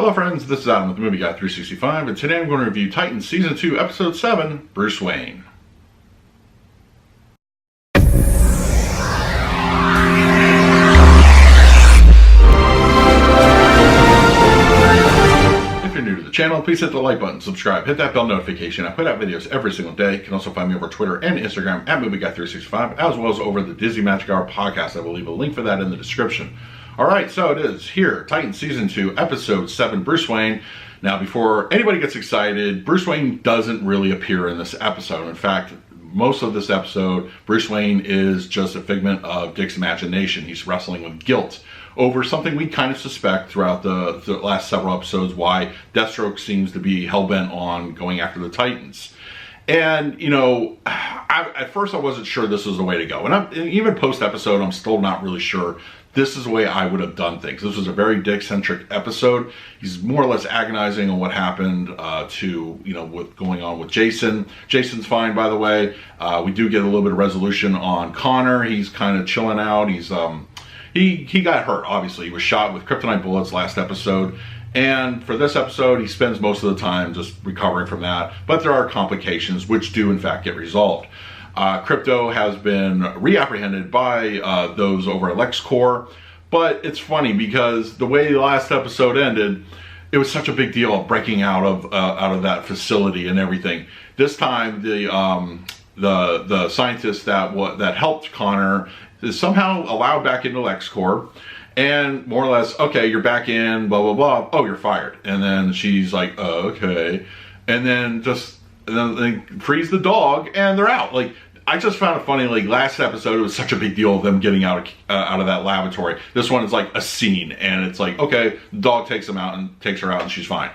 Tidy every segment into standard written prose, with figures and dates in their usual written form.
Hello friends, this is Adam with the Movie Guy 365, and today I'm going to review Titan Season 2, Episode 7, Bruce Wayne. If you're new to the channel, please hit the like button, subscribe, hit that bell notification. I put out videos every single day. You can also find me over Twitter and Instagram at Movie Guy 365, as well as over the Disney Magic Hour podcast. I will leave a link for that in the description. Alright, so it is here, Titan Season 2, Episode 7, Bruce Wayne. Now, before anybody gets excited, Bruce Wayne doesn't really appear in this episode. In fact, most of this episode, Bruce Wayne is just a figment of Dick's imagination. He's wrestling with guilt over something we kind of suspect throughout the last several episodes, why Deathstroke seems to be hell-bent on going after the Titans. And, you know, at first I wasn't sure this was the way to go. And even post-episode, I'm still not really sure this is the way I would have done things. This was a very Dick-centric episode. He's more or less agonizing on what happened what's going on with Jason. Jason's fine, by the way. We do get a little bit of resolution on Connor. He's kind of chilling out. He's he got hurt, obviously. He was shot with kryptonite bullets last episode. And for this episode, he spends most of the time just recovering from that. But there are complications which do, in fact, get resolved. Crypto has been reapprehended by those over at LexCorp, but it's funny because the way the last episode ended, it was such a big deal breaking out of that facility and everything. This time, the scientist that helped Connor is somehow allowed back into LexCorp, and more or less, okay, you're back in, blah blah blah. Oh, you're fired, and then she's like, oh, okay, and then they freeze the dog and they're out. Like, I just found it funny, like last episode it was such a big deal of them getting out of that laboratory. This one is like a scene, and it's like, okay, the dog takes her out and she's fine.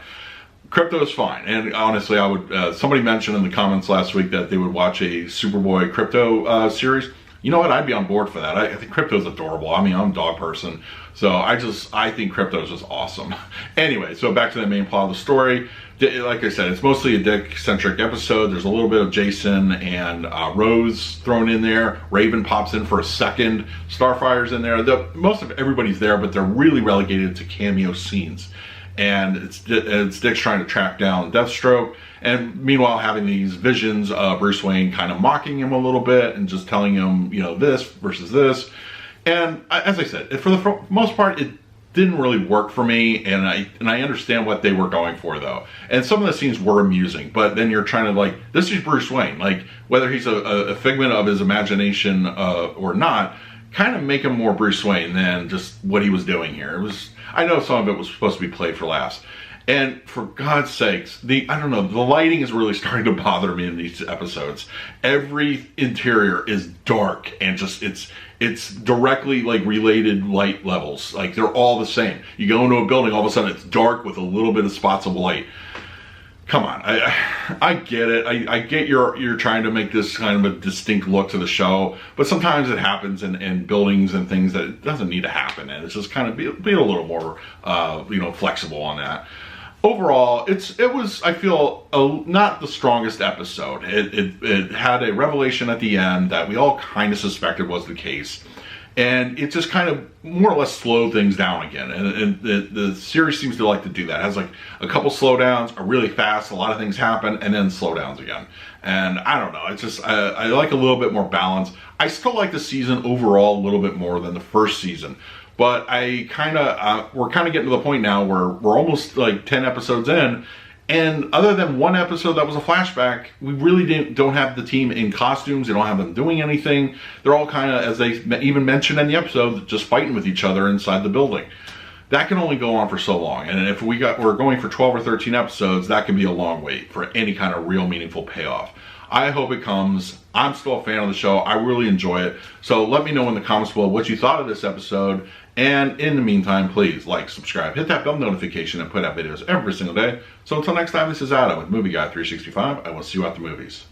Crypto's fine. And honestly, I would somebody mentioned in the comments last week that they would watch a Superboy Crypto series. You know what? I'd be on board for that. I think Crypto's adorable. I mean, I'm a dog person, so I think Crypto's just awesome. Anyway, so back to the main plot of the story. Like I said, it's mostly a Dick-centric episode. There's a little bit of Jason and Rose thrown in there. Raven pops in for a second. Starfire's in there. Most of everybody's there, but they're really relegated to cameo scenes. And it's Dick's trying to track down Deathstroke, and meanwhile having these visions of Bruce Wayne kind of mocking him a little bit and just telling him, you know, this versus this. And as I said, for the most part, it didn't really work for me, and I understand what they were going for though. And some of the scenes were amusing, but then you're trying to, like, this is Bruce Wayne, like whether he's a figment of his imagination or not, kind of make him more Bruce Wayne than just what he was doing here. I know some of it was supposed to be played for laughs. And for God's sakes, the lighting is really starting to bother me in these episodes. Every interior is dark and just, it's directly like related light levels. Like they're all the same. You go into a building, all of a sudden it's dark with a little bit of spots of light. Come on, I get it. I get you're trying to make this kind of a distinct look to the show, but sometimes it happens in buildings and things that it doesn't need to happen, and it's just kind of be a little more flexible on that. Overall, it was, I feel, not the strongest episode. It had a revelation at the end that we all kind of suspected was the case. And it just kind of more or less slowed things down again. And the series seems to like to do that. It has like a couple slowdowns, are really fast, a lot of things happen, and then slowdowns again. And I don't know, it's just, I like a little bit more balance. I still like the season overall a little bit more than the first season. But we're kind of getting to the point now where we're almost like 10 episodes in, and other than one episode that was a flashback, we really don't have the team in costumes. They don't have them doing anything. They're all kind of, as they even mentioned in the episode, just fighting with each other inside the building. That can only go on for so long, and if we're going for 12 or 13 episodes, that can be a long wait for any kind of real meaningful payoff. I hope it comes. I'm still a fan of the show. I really enjoy it. So let me know in the comments below what you thought of this episode. And in the meantime, please like, subscribe, hit that bell notification, and put out videos every single day. So until next time, this is Adam with Movie Guy 365. I will see you at the movies.